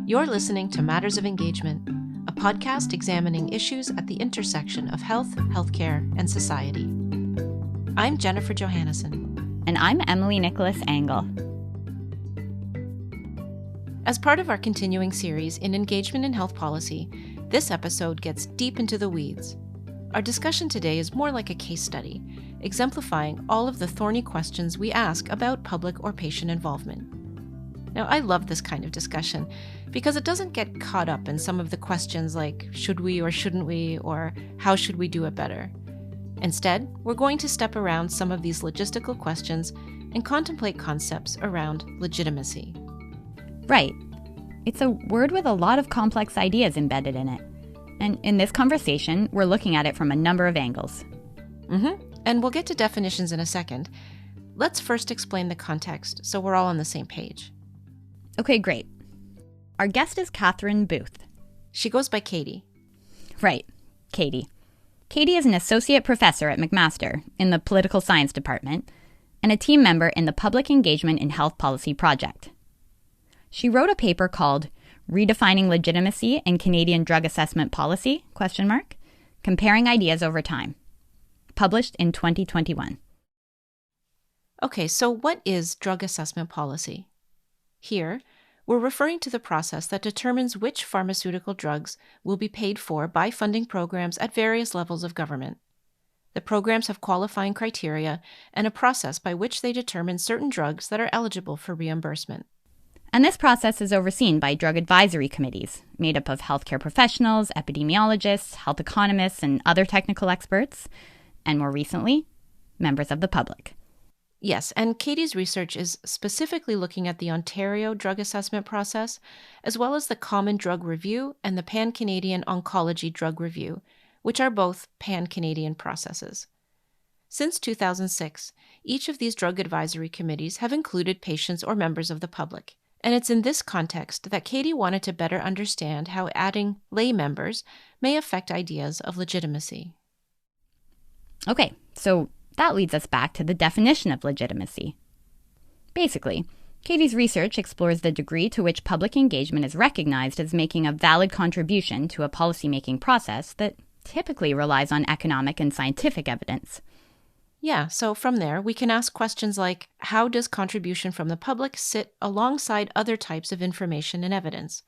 You're listening to Matters of Engagement, a podcast examining issues at the intersection of health, healthcare, and society. I'm Jennifer Johannesson. And I'm Emily Nicholas Angle. As part of our continuing series in engagement in health policy, this episode gets deep into the weeds. Our discussion today is more like a case study, exemplifying all of the thorny questions we ask about public or patient involvement. Now, I love this kind of discussion because it doesn't get caught up in some of the questions like, should we or shouldn't we, or how should we do it better? Instead, we're going to step around some of these logistical questions and contemplate concepts around legitimacy. Right. It's a word with a lot of complex ideas embedded in it. And in this conversation, we're looking at it from a number of angles. And we'll get to definitions in a second. Let's first explain the context so we're all on the same page. Okay, great. Our guest is Katherine Boothe. She goes by Katie. Right, Katie. Katie is an associate professor at McMaster in the political science department and a team member in the Public Engagement in Health Policy project. She wrote a paper called Redefining Legitimacy in Canadian Drug Assessment Policy, comparing ideas over time, published in 2021. Okay, so what is drug assessment policy? Here, we're referring to the process that determines which pharmaceutical drugs will be paid for by funding programs at various levels of government. The programs have qualifying criteria and a process by which they determine certain drugs that are eligible for reimbursement. And this process is overseen by drug advisory committees, made up of healthcare professionals, epidemiologists, health economists, and other technical experts, and more recently, members of the public. Yes, and Katie's research is specifically looking at the Ontario drug assessment process, as well as the Common Drug Review and the Pan-Canadian Oncology Drug Review, which are both pan-Canadian processes. Since 2006, each of these drug advisory committees have included patients or members of the public, and it's in this context that Katie wanted to better understand how adding lay members may affect ideas of legitimacy. Okay, so that leads us back to the definition of legitimacy. Basically, Katie's research explores the degree to which public engagement is recognized as making a valid contribution to a policymaking process that typically relies on economic and scientific evidence. Yeah, so from there, we can ask questions like, how does contribution from the public sit alongside other types of information and evidence?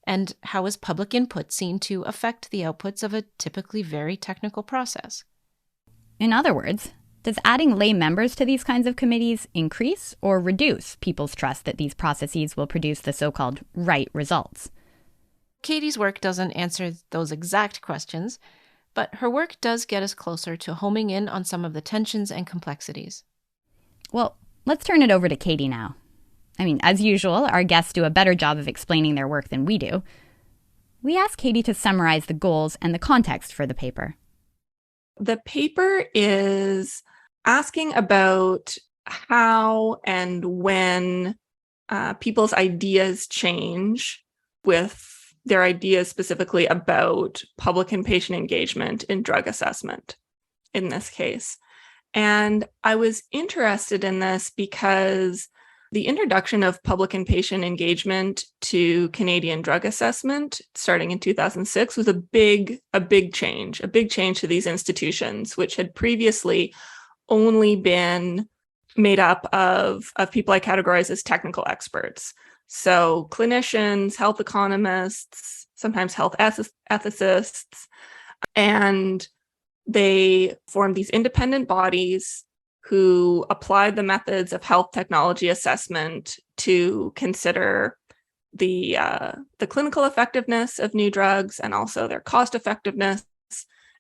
And how is public input seen to affect the outputs of a typically very technical process? In other words, does adding lay members to these kinds of committees increase or reduce people's trust that these processes will produce the so-called right results? Katie's work doesn't answer those exact questions, but her work does get us closer to homing in on some of the tensions and complexities. Well, let's turn it over to Katie now. As usual, our guests do a better job of explaining their work than we do. We asked Katie to summarize the goals and the context for the paper. The paper is asking about how and when people's ideas change with their ideas specifically about public and patient engagement in drug assessment, in this case. And I was interested in this because the introduction of public and patient engagement to Canadian drug assessment starting in 2006 was a big change to these institutions, which had previously only been made up of people I categorize as technical experts. So clinicians, health economists, sometimes health ethicists, and they formed these independent bodies who applied the methods of health technology assessment to consider the clinical effectiveness of new drugs and also their cost effectiveness,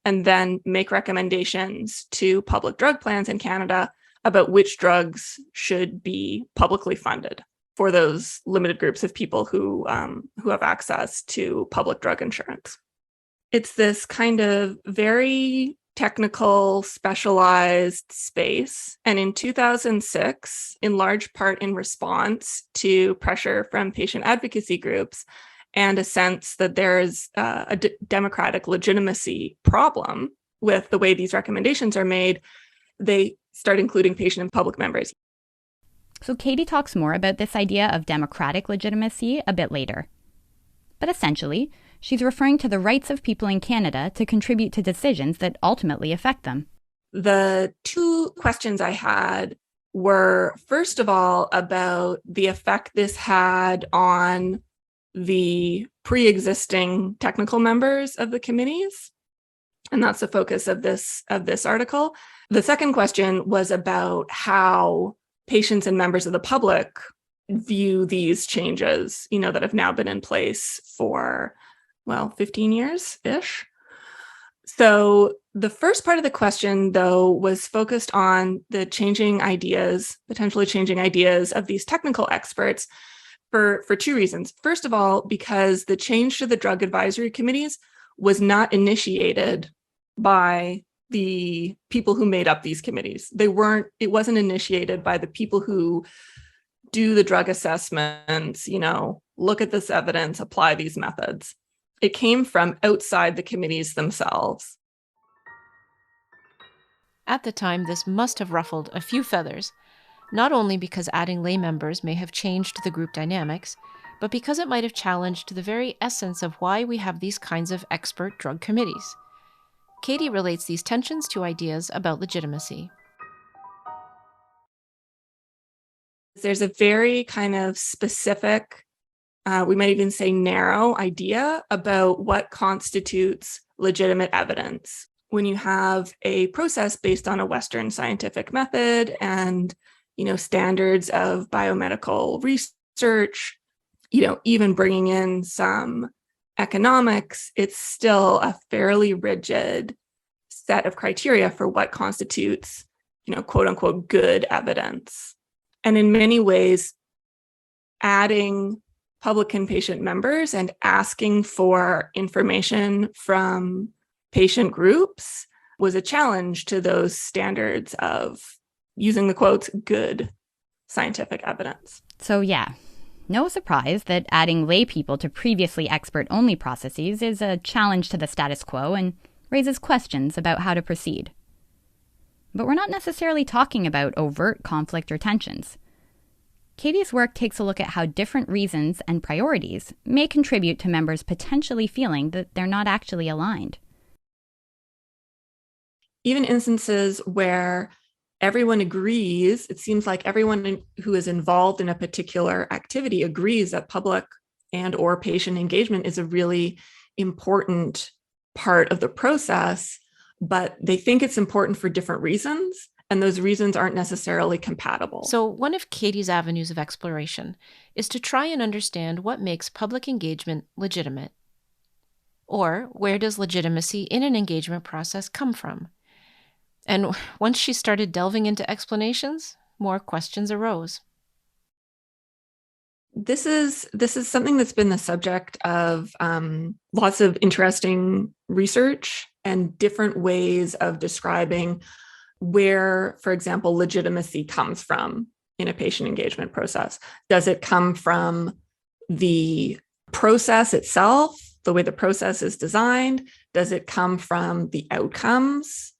and then make recommendations to public drug plans in Canada about which drugs should be publicly funded for those limited groups of people who have access to public drug insurance. It's this kind of very technical, specialized space. And in 2006, in large part in response to pressure from patient advocacy groups and a sense that there's a democratic legitimacy problem with the way these recommendations are made, they start including patient and public members. So Katie talks more about this idea of democratic legitimacy a bit later. But essentially, she's referring to the rights of people in Canada to contribute to decisions that ultimately affect them. The two questions I had were, first of all, about the effect this had on the pre-existing technical members of the committees. And that's the focus of this article. The second question was about how patients and members of the public view these changes, that have now been in place for, 15 years-ish. So the first part of the question, though, was focused on the potentially changing ideas of these technical experts for two reasons. First of all, because the change to the drug advisory committees was not initiated by the people who made up these committees. It wasn't initiated by the people who do the drug assessments, look at this evidence, apply these methods. It came from outside the committees themselves. At the time, this must have ruffled a few feathers, not only because adding lay members may have changed the group dynamics, but because it might have challenged the very essence of why we have these kinds of expert drug committees. Katie relates these tensions to ideas about legitimacy. There's a very kind of specific, we might even say narrow idea about what constitutes legitimate evidence. When you have a process based on a Western scientific method and, standards of biomedical research, even bringing in some economics, it's still a fairly rigid set of criteria for what constitutes, quote unquote, good evidence. And in many ways, adding public and patient members and asking for information from patient groups was a challenge to those standards of, using the quotes, good scientific evidence. So yeah, no surprise that adding lay people to previously expert-only processes is a challenge to the status quo and raises questions about how to proceed. But we're not necessarily talking about overt conflict or tensions. Katie's work takes a look at how different reasons and priorities may contribute to members potentially feeling that they're not actually aligned. Even instances where everyone agrees, it seems like everyone who is involved in a particular activity agrees that public and or patient engagement is a really important part of the process, but they think it's important for different reasons, and those reasons aren't necessarily compatible. So one of Katie's avenues of exploration is to try and understand what makes public engagement legitimate. Or where does legitimacy in an engagement process come from? And once she started delving into explanations, more questions arose. This is something that's been the subject of lots of interesting research and different ways of describing where, for example, legitimacy comes from in a patient engagement process. Does it come from the process itself, the way the process is designed? Does it come from the outcomes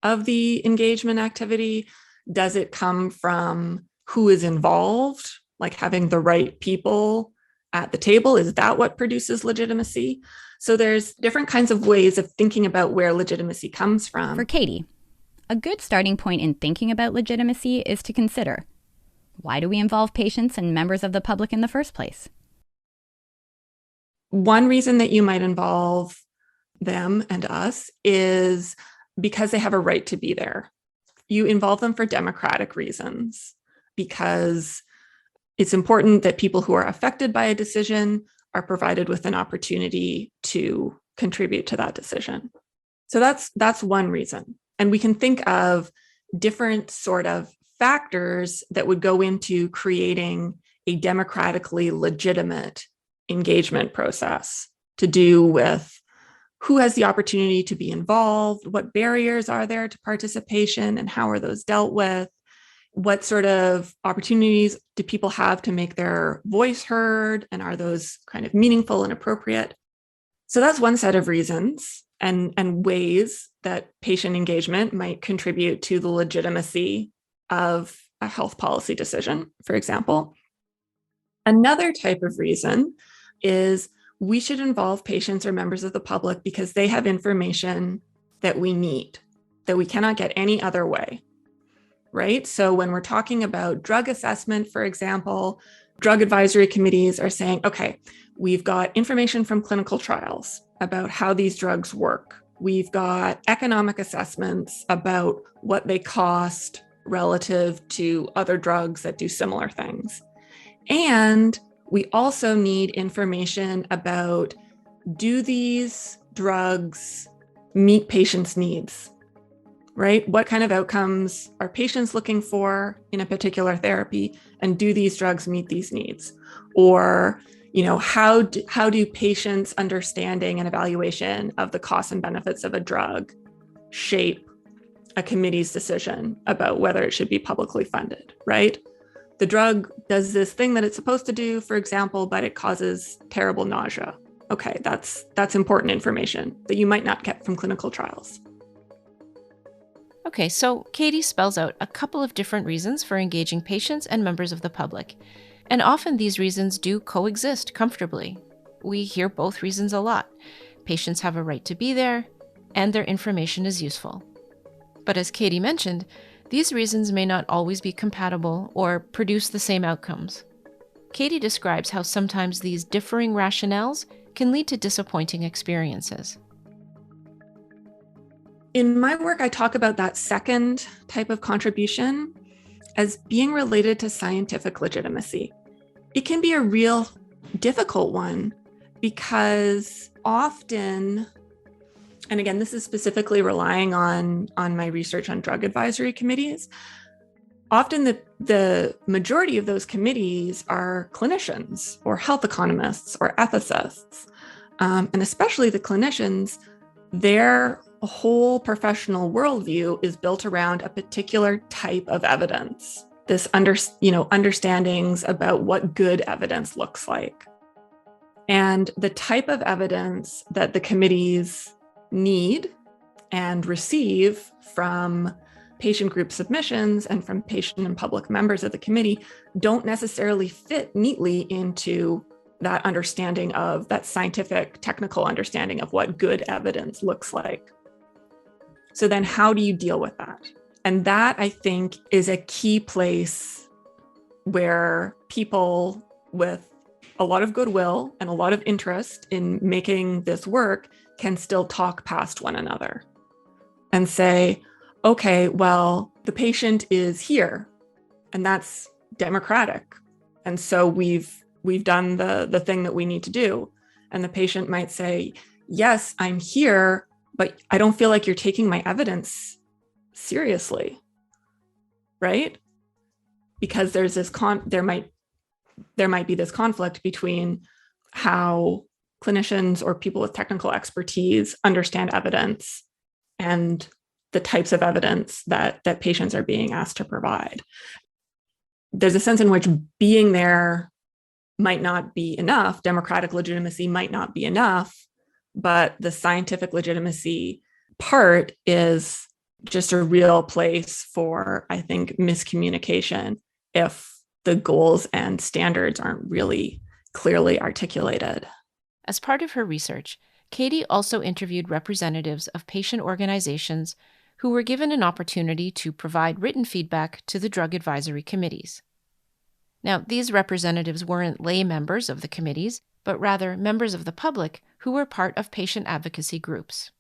of the engagement activity? Does it come from who is involved, like having the right people at the table? Is that what produces legitimacy? So there's different kinds of ways of thinking about where legitimacy comes from. For Katie, a good starting point in thinking about legitimacy is to consider, why do we involve patients and members of the public in the first place? One reason that you might involve them and us is because they have a right to be there. You involve them for democratic reasons, because it's important that people who are affected by a decision are provided with an opportunity to contribute to that decision. So that's one reason. And we can think of different sort of factors that would go into creating a democratically legitimate engagement process, to do with who has the opportunity to be involved, what barriers are there to participation, and how are those dealt with? What sort of opportunities do people have to make their voice heard, and are those kind of meaningful and appropriate? So that's one set of reasons and ways that patient engagement might contribute to the legitimacy of a health policy decision, for example. Another type of reason is we should involve patients or members of the public because they have information that we need, that we cannot get any other way, right? So when we're talking about drug assessment, for example, drug advisory committees are saying, okay, we've got information from clinical trials about how these drugs work. We've got economic assessments about what they cost relative to other drugs that do similar things. And we also need information about, do these drugs meet patients' needs, right? What kind of outcomes are patients looking for in a particular therapy? And do these drugs meet these needs? Or, how do patients' understanding and evaluation of the costs and benefits of a drug shape a committee's decision about whether it should be publicly funded, right? The drug does this thing that it's supposed to do, for example, but it causes terrible nausea. Okay, that's important information that you might not get from clinical trials. Okay, so Katie spells out a couple of different reasons for engaging patients and members of the public. And often these reasons do coexist comfortably. We hear both reasons a lot. Patients have a right to be there, and their information is useful. But as Katie mentioned, these reasons may not always be compatible or produce the same outcomes. Katie describes how sometimes these differing rationales can lead to disappointing experiences. In my work, I talk about that second type of contribution as being related to scientific legitimacy. It can be a real difficult one because often, and again, this is specifically relying on my research on drug advisory committees. Often the majority of those committees are clinicians or health economists or ethicists. And especially the clinicians, their whole professional worldview is built around a particular type of evidence, this understandings about what good evidence looks like. And the type of evidence that the committees need and receive from patient group submissions and from patient and public members of the committee don't necessarily fit neatly into that understanding of that scientific, technical understanding of what good evidence looks like. So then how do you deal with that? And that, I think, is a key place where people with a lot of goodwill and a lot of interest in making this work can still talk past one another and say, okay, well, the patient is here and that's democratic. And so we've done the thing that we need to do. And the patient might say, yes, I'm here, but I don't feel like you're taking my evidence seriously, right? Because there's this there might be this conflict between how clinicians or people with technical expertise understand evidence and the types of evidence that patients are being asked to provide. There's a sense in which being there might not be enough, democratic legitimacy might not be enough, but the scientific legitimacy part is just a real place for, I think, miscommunication if the goals and standards aren't really clearly articulated. As part of her research, Katie also interviewed representatives of patient organizations who were given an opportunity to provide written feedback to the drug advisory committees. Now, these representatives weren't lay members of the committees, but rather members of the public who were part of patient advocacy groups.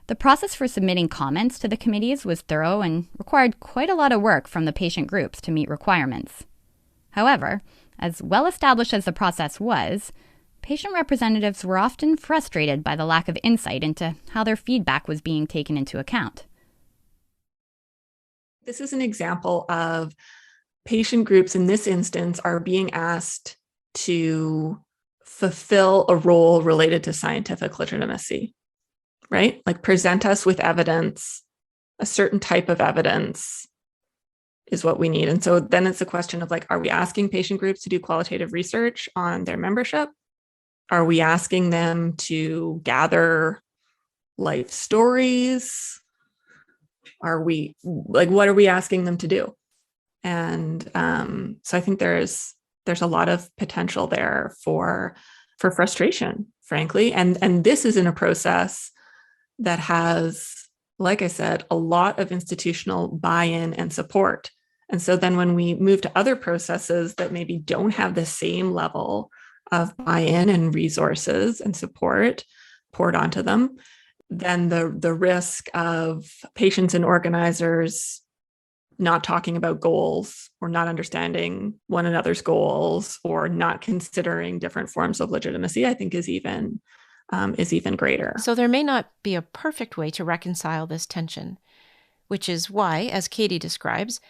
The process for submitting comments to the committees was thorough and required quite a lot of work from the patient groups to meet requirements. However, as well established as the process was, patient representatives were often frustrated by the lack of insight into how their feedback was being taken into account. This is an example of patient groups in this instance are being asked to fulfill a role related to scientific legitimacy, right? Like present us with evidence, a certain type of evidence is what we need. And so then it's a question of like, are we asking patient groups to do qualitative research on their membership? Are we asking them to gather life stories? What are we asking them to do? And so I think there's a lot of potential there for frustration, frankly. And this is in a process that has, like I said, a lot of institutional buy-in and support. And so then when we move to other processes that maybe don't have the same level of buy-in and resources and support poured onto them, then the risk of patients and organizers not talking about goals or not understanding one another's goals or not considering different forms of legitimacy, I think is even greater. So there may not be a perfect way to reconcile this tension, which is why, as Katie describes,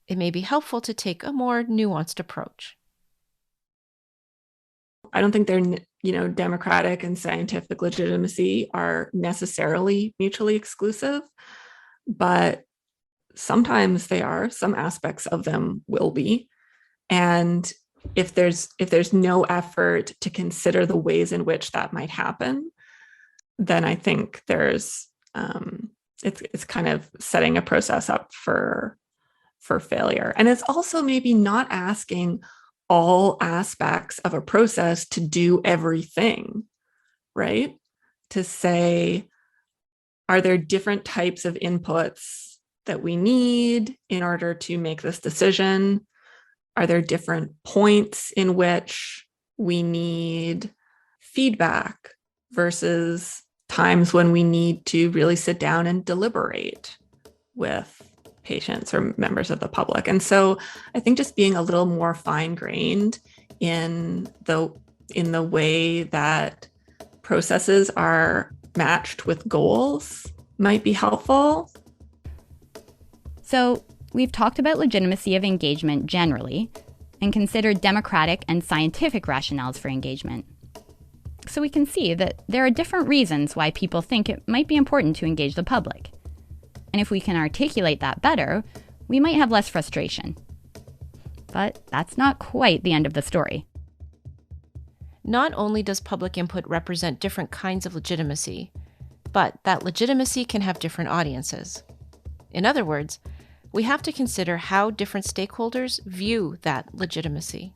it may be helpful to take a more nuanced approach. I don't think democratic and scientific legitimacy are necessarily mutually exclusive, but sometimes they are. Some aspects of them will be. And if there's no effort to consider the ways in which that might happen, then I think there's it's kind of setting a process up for failure. And it's also maybe not asking all aspects of a process to do everything, right? To say, are there different types of inputs that we need in order to make this decision? Are there different points in which we need feedback versus times when we need to really sit down and deliberate with patients or members of the public? And so I think just being a little more fine-grained in the way that processes are matched with goals might be helpful. So we've talked about legitimacy of engagement generally and considered democratic and scientific rationales for engagement. So we can see that there are different reasons why people think it might be important to engage the public. And if we can articulate that better, we might have less frustration. But that's not quite the end of the story. Not only does public input represent different kinds of legitimacy, but that legitimacy can have different audiences. In other words, we have to consider how different stakeholders view that legitimacy.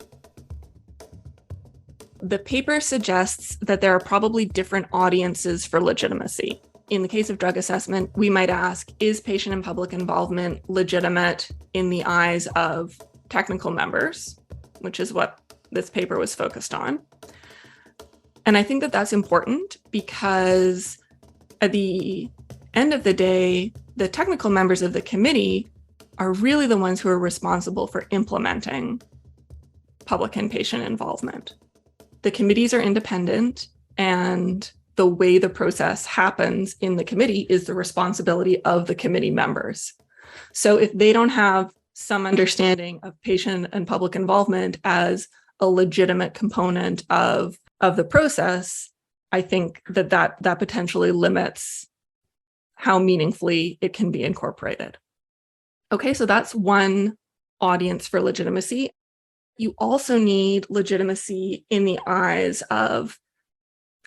The paper suggests that there are probably different audiences for legitimacy. In the case of drug assessment, we might ask, is patient and public involvement legitimate in the eyes of technical members, which is what this paper was focused on. And I think that that's important because at the end of the day, the technical members of the committee are really the ones who are responsible for implementing public and patient involvement. The committees are independent, and the way the process happens in the committee is the responsibility of the committee members. So if they don't have some understanding of patient and public involvement as a legitimate component of the process, I think that potentially limits how meaningfully it can be incorporated. Okay, so that's one audience for legitimacy. You also need legitimacy in the eyes of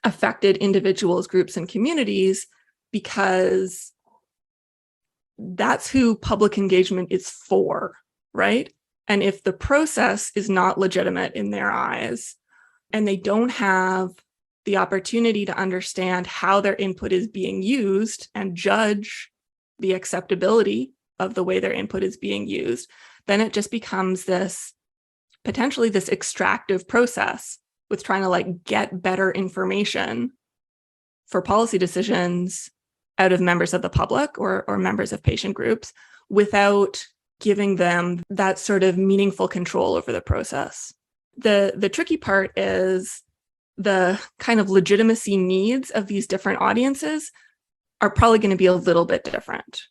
affected individuals, groups, and communities, because that's who public engagement is for, right? And if the process is not legitimate in their eyes, and they don't have the opportunity to understand how their input is being used and judge the acceptability of the way their input is being used, then it just becomes potentially this extractive process with trying to get better information for policy decisions out of members of the public or members of patient groups without giving them that sort of meaningful control over the process. The tricky part is the kind of legitimacy needs of these different audiences are probably going to be a little bit different.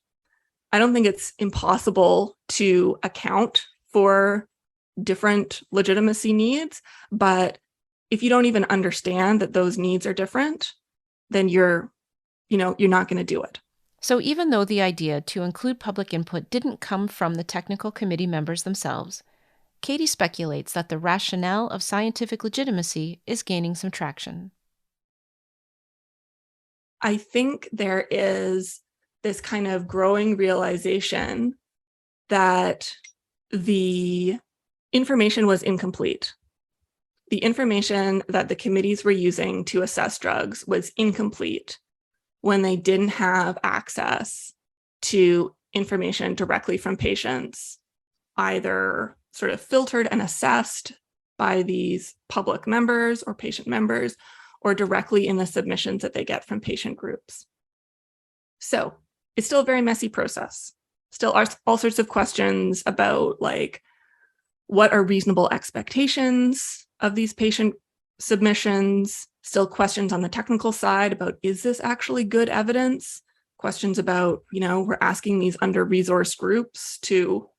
I don't think it's impossible to account for different legitimacy needs, but if you don't even understand that those needs are different, then you're not going to do it. So even though the idea to include public input didn't come from the technical committee members themselves, Katie speculates that the rationale of scientific legitimacy is gaining some traction. I think there is this kind of growing realization that the information was incomplete the information that the committees were using to assess drugs was incomplete when they didn't have access to information directly from patients, either sort of filtered and assessed by these public members or patient members, or directly in the submissions that they get from patient groups. So it's still a very messy process. Still are all sorts of questions about like, what are reasonable expectations of these patient submissions? Still questions on the technical side about, is this actually good evidence? Questions about, we're asking these under-resourced groups to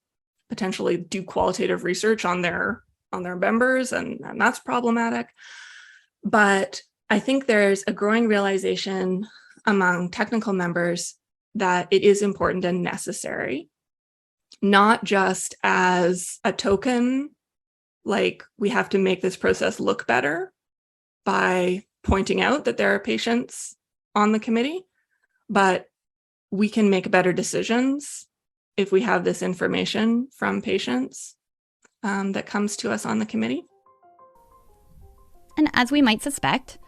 potentially do qualitative research on their members, and that's problematic. But I think there's a growing realization among technical members that it is important and necessary, not just as a token, like we have to make this process look better by pointing out that there are patients on the committee, but we can make better decisions if we have this information from patients that comes to us on the committee. And as we might suspect,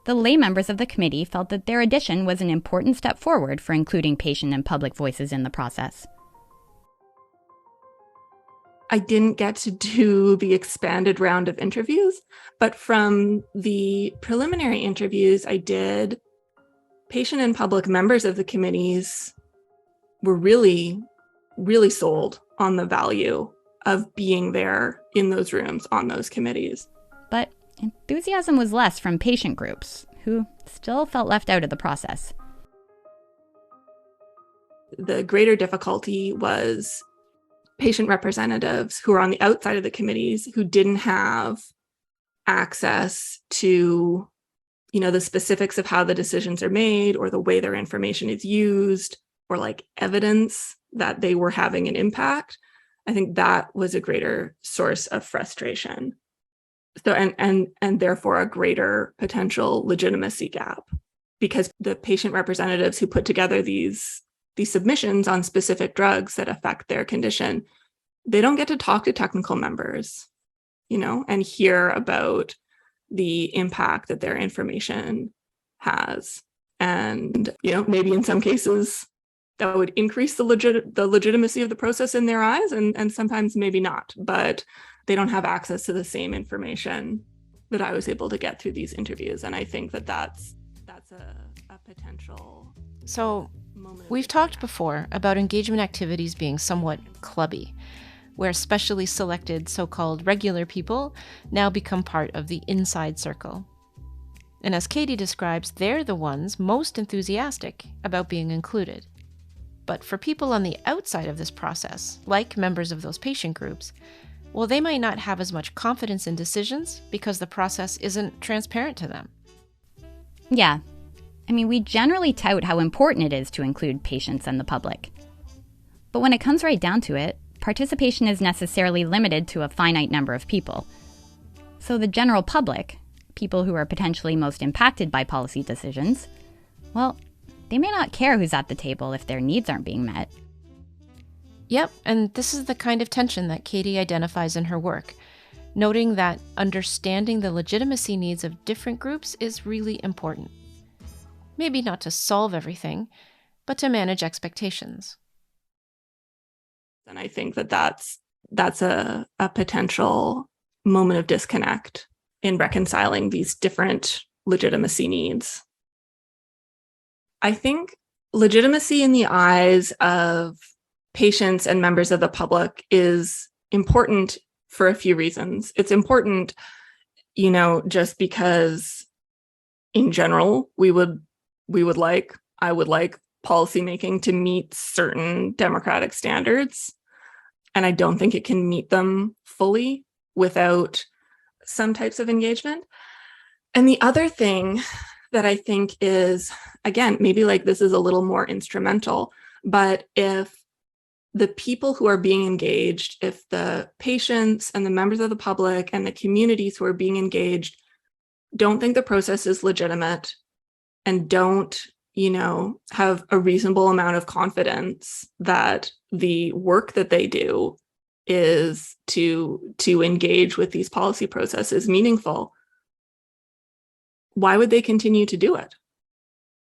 the lay members of the committee felt that their addition was an important step forward for including patient and public voices in the process. I didn't get to do the expanded round of interviews, but from the preliminary interviews I did, patient and public members of the committees were really, really sold on the value of being there in those rooms on those committees. But enthusiasm was less from patient groups, who still felt left out of the process. The greater difficulty was patient representatives who are on the outside of the committees who didn't have access to, the specifics of how the decisions are made or the way their information is used or like evidence that they were having an impact. I think that was a greater source of frustration. So, and therefore a greater potential legitimacy gap, because the patient representatives who put together these submissions on specific drugs that affect their condition, they don't get to talk to technical members, and hear about the impact that their information has. And, maybe in some cases that would increase the legitimacy of the process in their eyes, and sometimes maybe not, but they don't have access to the same information that I was able to get through these interviews. And I think that that's a potential. So we've talked before about engagement activities being somewhat clubby, where specially selected so-called regular people now become part of the inside circle. And as Katie describes, they're the ones most enthusiastic about being included. But for people on the outside of this process, like members of those patient groups, well, they might not have as much confidence in decisions because the process isn't transparent to them. Yeah. We generally tout how important it is to include patients and the public. But when it comes right down to it, participation is necessarily limited to a finite number of people. So the general public, people who are potentially most impacted by policy decisions, well, they may not care who's at the table if their needs aren't being met. Yep, and this is the kind of tension that Katie identifies in her work, noting that understanding the legitimacy needs of different groups is really important. Maybe not to solve everything, but to manage expectations. And I think that that's a potential moment of disconnect in reconciling these different legitimacy needs. I think legitimacy in the eyes of patients and members of the public is important for a few reasons. It's important, just because in general, I would like policymaking to meet certain democratic standards. And I don't think it can meet them fully without some types of engagement. And the other thing that I think is, again, maybe like this is a little more instrumental, but if the people who are being engaged, if the patients and the members of the public and the communities who are being engaged don't think the process is legitimate and don't, have a reasonable amount of confidence that the work that they do is to engage with these policy processes meaningful, why would they continue to do it?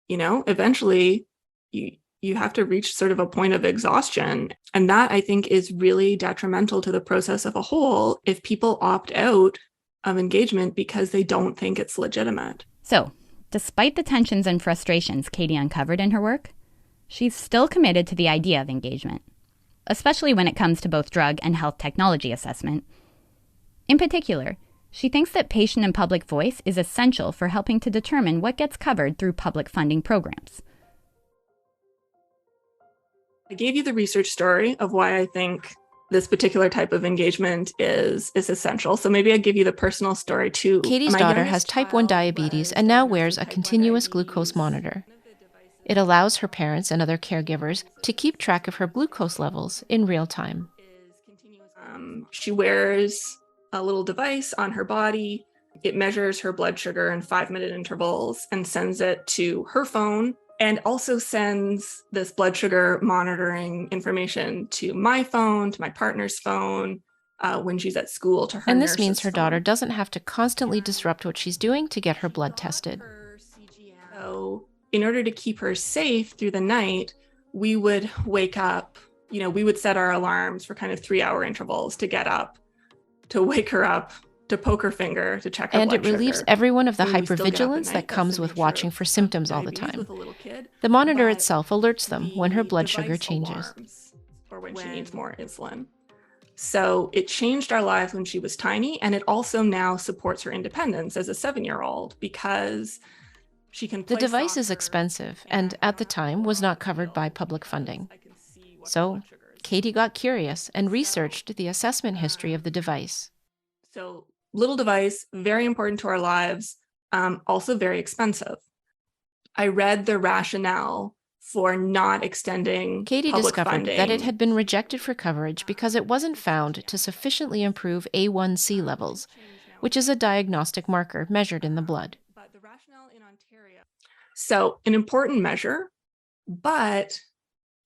Eventually you have to reach sort of a point of exhaustion. And that, I think, is really detrimental to the process of a whole if people opt out of engagement because they don't think it's legitimate. So, despite the tensions and frustrations Katie uncovered in her work, she's still committed to the idea of engagement, especially when it comes to both drug and health technology assessment. In particular, she thinks that patient and public voice is essential for helping to determine what gets covered through public funding programs. I gave you the research story of why I think this particular type of engagement is essential. So maybe I'll give you the personal story too. Katie's daughter has type 1 diabetes and now wears a continuous glucose monitor. It allows her parents and other caregivers to keep track of her glucose levels in real time. She wears a little device on her body. It measures her blood sugar in 5-minute intervals and sends it to her phone, and also sends this blood sugar monitoring information to my phone, to my partner's phone, when she's at school, to her And this means her phone. daughter doesn't have to constantly disrupt what she's doing to get her blood tested. So in order to keep her safe through the night, we would wake up, we would set our alarms for kind of 3-hour intervals to get up, to wake her up, to poke her finger, to check her And blood it sugar. relieves everyone of the And we still get up at hypervigilance night. that That's comes the with nature watching of for symptoms all the diabetes time. with a little kid. The monitor But itself alerts them when her blood sugar device changes. alarms, or when she needs more insulin. So it changed our lives when she was tiny, and it also now supports her independence as a 7-year-old because she can play The device is soccer expensive and at the time was not covered by public funding. So Katie got curious and researched the assessment history of the device. So little device, very important to our lives, also very expensive. I read the rationale for not extending Katie public discovered funding. that it had been rejected for coverage because it wasn't found to sufficiently improve A1C levels, which is a diagnostic marker measured in the blood. But the rationale in Ontario. So an important measure, but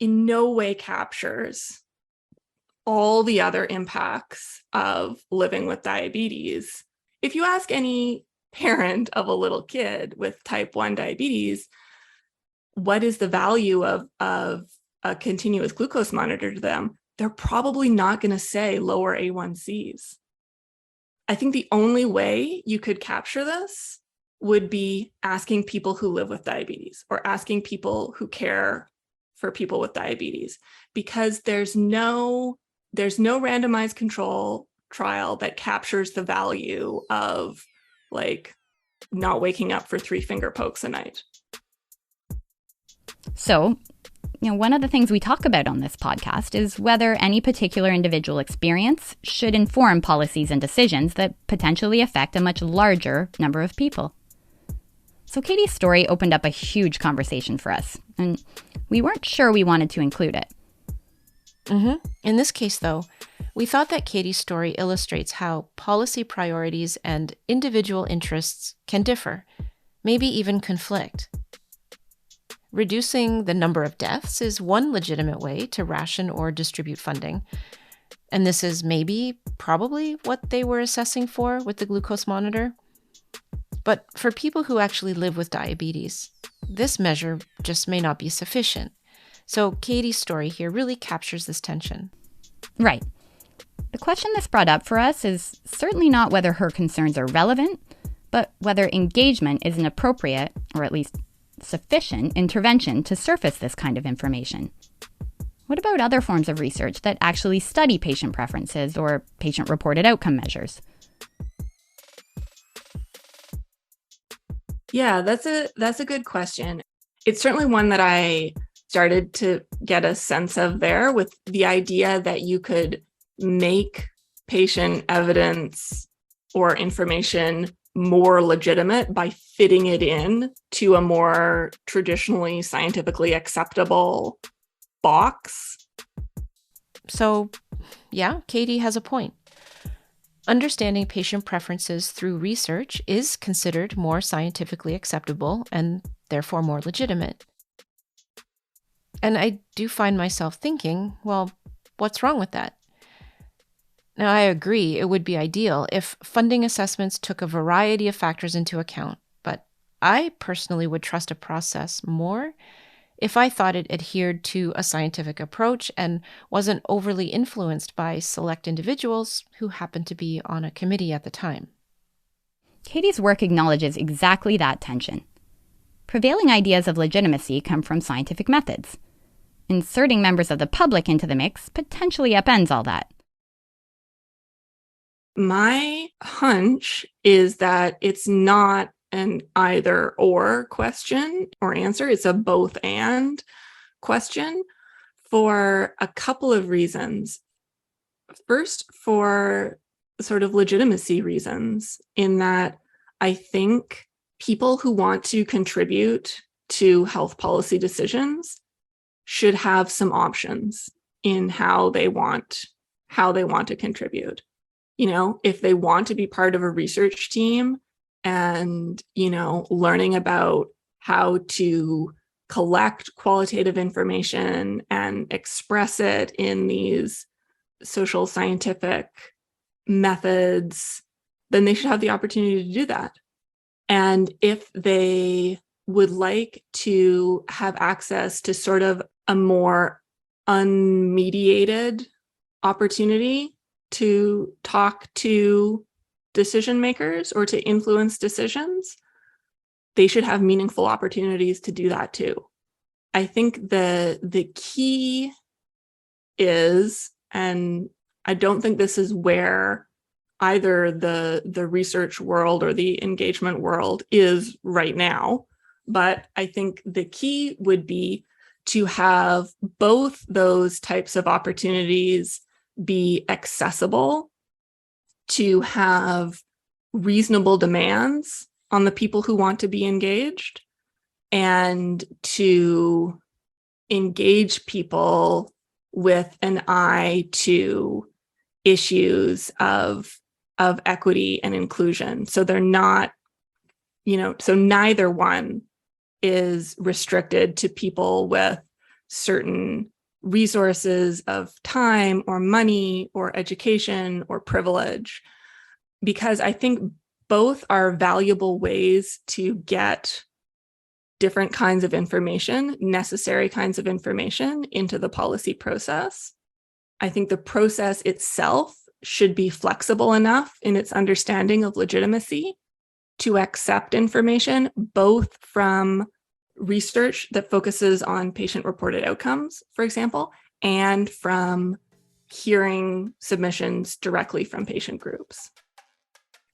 in no way captures all the other impacts of living with diabetes. If you ask any parent of a little kid with type 1 diabetes, what is the value of a continuous glucose monitor to them, they're probably not going to say lower A1Cs. I think the only way you could capture this would be asking people who live with diabetes or asking people who care for people with diabetes, because there's no randomized control trial that captures the value of not waking up for 3 finger pokes a night. So, one of the things we talk about on this podcast is whether any particular individual experience should inform policies and decisions that potentially affect a much larger number of people. So Katie's story opened up a huge conversation for us, and we weren't sure we wanted to include it. In this case, though, we thought that Katie's story illustrates how policy priorities and individual interests can differ, maybe even conflict. Reducing the number of deaths is one legitimate way to ration or distribute funding. And this is probably what they were assessing for with the glucose monitor. But for people who actually live with diabetes, this measure just may not be sufficient. So Katie's story here really captures this tension. Right. The question this brought up for us is certainly not whether her concerns are relevant, but whether engagement is an appropriate, or at least sufficient, intervention to surface this kind of information. What about other forms of research that actually study patient preferences or patient-reported outcome measures? Yeah, that's a good question. It's certainly one that I started to get a sense of there, with the idea that you could make patient evidence or information more legitimate by fitting it in to a more traditionally scientifically acceptable box. So, yeah, Katie has a point. Understanding patient preferences through research is considered more scientifically acceptable and therefore more legitimate. And I do find myself thinking, well, what's wrong with that? Now, I agree it would be ideal if funding assessments took a variety of factors into account, but I personally would trust a process more if I thought it adhered to a scientific approach and wasn't overly influenced by select individuals who happened to be on a committee at the time. Katie's work acknowledges exactly that tension. Prevailing ideas of legitimacy come from scientific methods. Inserting members of the public into the mix potentially upends all that. My hunch is that it's not an either or question or answer. It's a both and question for a couple of reasons. First, for sort of legitimacy reasons, in that I think people who want to contribute to health policy decisions should have some options in how they want to contribute. If they want to be part of a research team and, learning about how to collect qualitative information and express it in these social scientific methods, then they should have the opportunity to do that. And if they would like to have access to sort of a more unmediated opportunity to talk to decision makers or to influence decisions, they should have meaningful opportunities to do that too. I think the key is, and I don't think this is where either the research world or the engagement world is right now, but I think the key would be to have both those types of opportunities be accessible, to have reasonable demands on the people who want to be engaged, and to engage people with an eye to issues of equity and inclusion. So they're not, so neither one is restricted to people with certain resources of time or money or education or privilege, because I think both are valuable ways to get different kinds of information, necessary kinds of information, into the policy process. I think the process itself should be flexible enough in its understanding of legitimacy to accept information both from research that focuses on patient-reported outcomes, for example, and from hearing submissions directly from patient groups.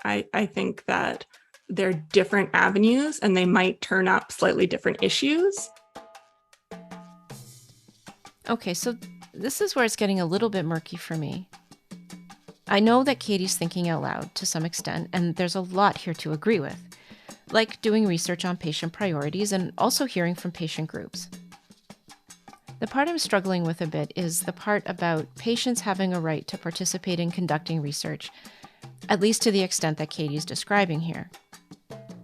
I think that they're different avenues and they might turn up slightly different issues. Okay, so this is where it's getting a little bit murky for me. I know that Katie's thinking out loud to some extent, and there's a lot here to agree with, like doing research on patient priorities and also hearing from patient groups. The part I'm struggling with a bit is the part about patients having a right to participate in conducting research, at least to the extent that Katie's describing here.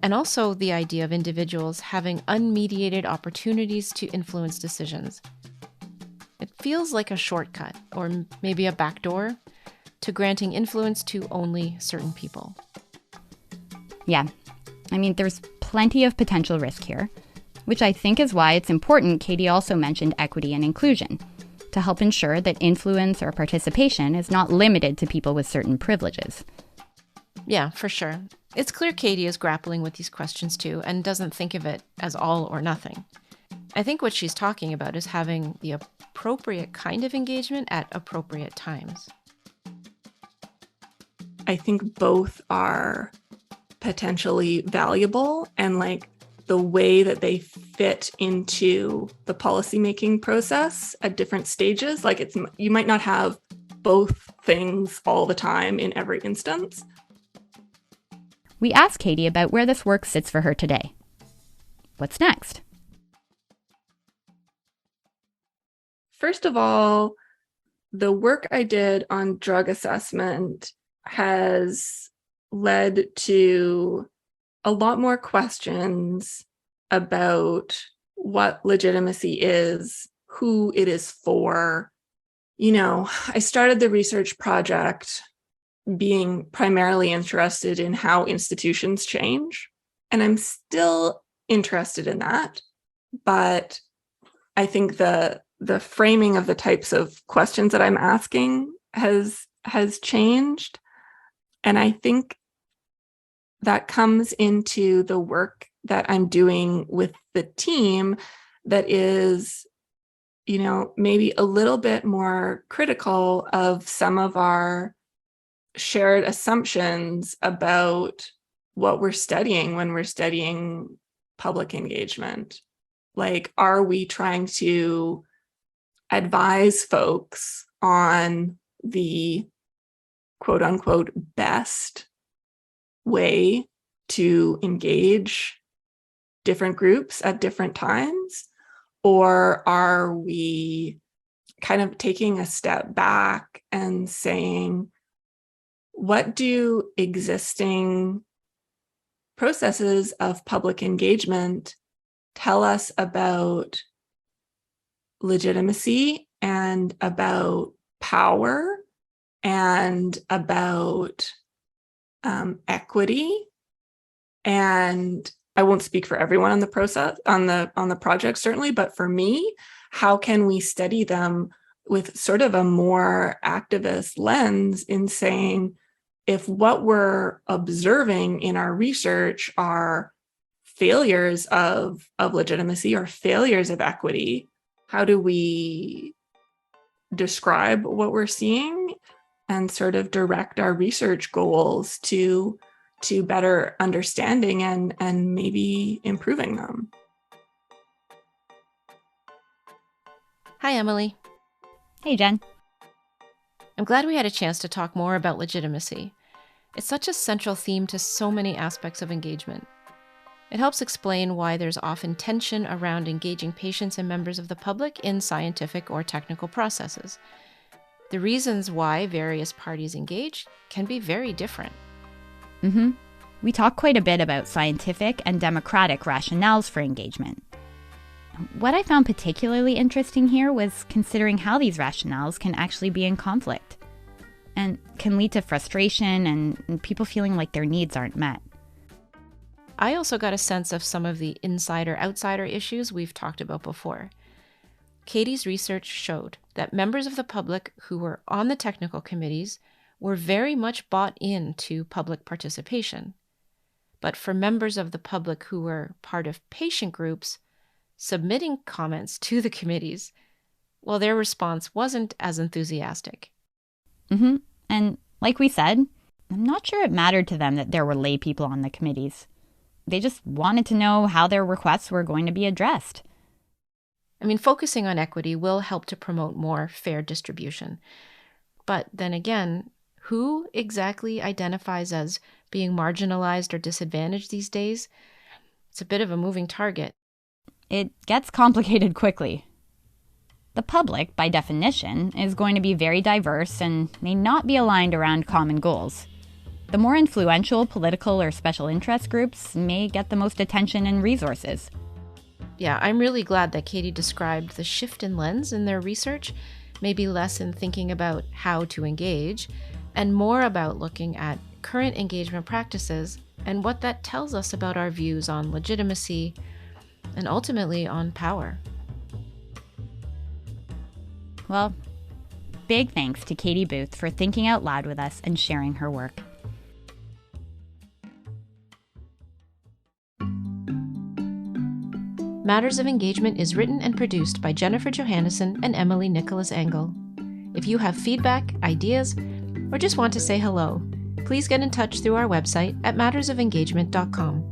And also the idea of individuals having unmediated opportunities to influence decisions. It feels like a shortcut, or maybe a backdoor, to granting influence to only certain people. Yeah, there's plenty of potential risk here, which I think is why it's important Katie also mentioned equity and inclusion, to help ensure that influence or participation is not limited to people with certain privileges. Yeah, for sure. It's clear Katie is grappling with these questions too, and doesn't think of it as all or nothing. I think what she's talking about is having the appropriate kind of engagement at appropriate times. I think both are potentially valuable, and the way that they fit into the policymaking process at different stages. You might not have both things all the time in every instance. We asked Katie about where this work sits for her today. What's next? First of all, the work I did on drug assessment has led to a lot more questions about what legitimacy is, who it is for. I started the research project being primarily interested in how institutions change. And I'm still interested in that. But I think the framing of the types of questions that I'm asking has changed. And I think that comes into the work that I'm doing with the team that is, maybe a little bit more critical of some of our shared assumptions about what we're studying when we're studying public engagement. Like, are we trying to advise folks on the quote unquote best way to engage different groups at different times? Or are we kind of taking a step back and saying, what do existing processes of public engagement tell us about legitimacy and about power and about equity? And I won't speak for everyone on the process, on the project, certainly, but for me, how can we study them with sort of a more activist lens in saying, if what we're observing in our research are failures of legitimacy or failures of equity, how do we describe what we're seeing and sort of direct our research goals to better understanding and maybe improving them? Hi, Emily. Hey, Jen. I'm glad we had a chance to talk more about legitimacy. It's such a central theme to so many aspects of engagement. It helps explain why there's often tension around engaging patients and members of the public in scientific or technical processes. The reasons why various parties engage can be very different. We talk quite a bit about scientific and democratic rationales for engagement. What I found particularly interesting here was considering how these rationales can actually be in conflict and can lead to frustration and people feeling like their needs aren't met. I also got a sense of some of the insider-outsider issues we've talked about before. Katie's research showed that members of the public who were on the technical committees were very much bought into public participation. But for members of the public who were part of patient groups, submitting comments to the committees, well, their response wasn't as enthusiastic. And like we said, I'm not sure it mattered to them that there were lay people on the committees. They just wanted to know how their requests were going to be addressed. I mean, focusing on equity will help to promote more fair distribution. But then again, who exactly identifies as being marginalized or disadvantaged these days? It's a bit of a moving target. It gets complicated quickly. The public, by definition, is going to be very diverse and may not be aligned around common goals. The more influential political or special interest groups may get the most attention and resources. Yeah, I'm really glad that Katie described the shift in lens in their research, maybe less in thinking about how to engage, and more about looking at current engagement practices and what that tells us about our views on legitimacy and ultimately on power. Well, big thanks to Katie Boothe for thinking out loud with us and sharing her work. Matters of Engagement is written and produced by Jennifer Johannesson and Emily Nicholas Engel. If you have feedback, ideas, or just want to say hello, please get in touch through our website at mattersofengagement.com.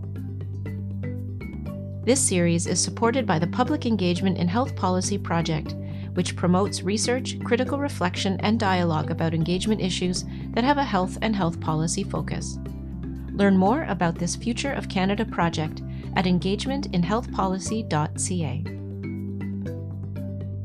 This series is supported by the Public Engagement in Health Policy Project, which promotes research, critical reflection, and dialogue about engagement issues that have a health and health policy focus. Learn more about this Future of Canada project at engagementinhealthpolicy.ca.